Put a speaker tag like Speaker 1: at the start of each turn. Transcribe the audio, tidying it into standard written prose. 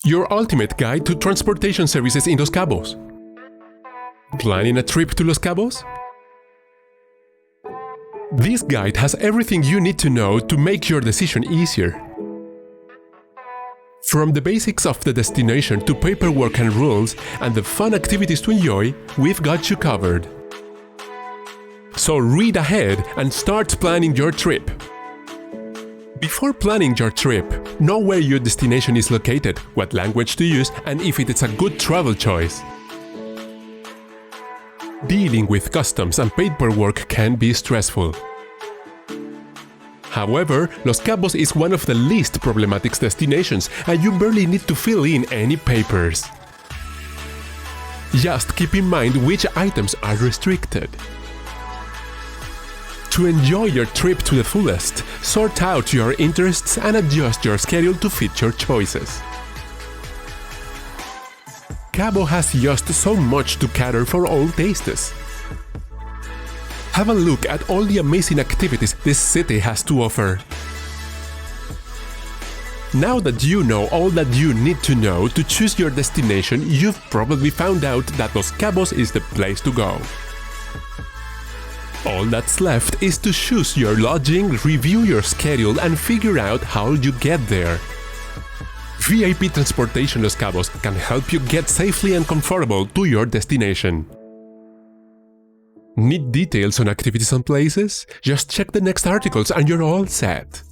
Speaker 1: Your ultimate guide to transportation services in Los Cabos. Planning a trip to Los Cabos? This guide has everything you need to know to make your decision easier. From the basics of the destination to paperwork and rules and the fun activities to enjoy, we've got you covered. So read ahead and start planning your trip. Before planning your trip, know where your destination is located, what language to use, and if it is a good travel choice. Dealing with customs and paperwork can be stressful. However, Los Cabos is one of the least problematic destinations and you barely need to fill in any papers. Just keep in mind which items are restricted. To enjoy your trip to the fullest, sort out your interests and adjust your schedule to fit your choices. Cabo has just so much to cater for all tastes. Have a look at all the amazing activities this city has to offer. Now that you know all that you need to know to choose your destination, you've probably found out that Los Cabos is the place to go. All that's left is to choose your lodging, review your schedule, and figure out how you get there. VIP Transportation Los Cabos can help you get safely and comfortable to your destination. Need details on activities and places? Just check the next articles and you're all set.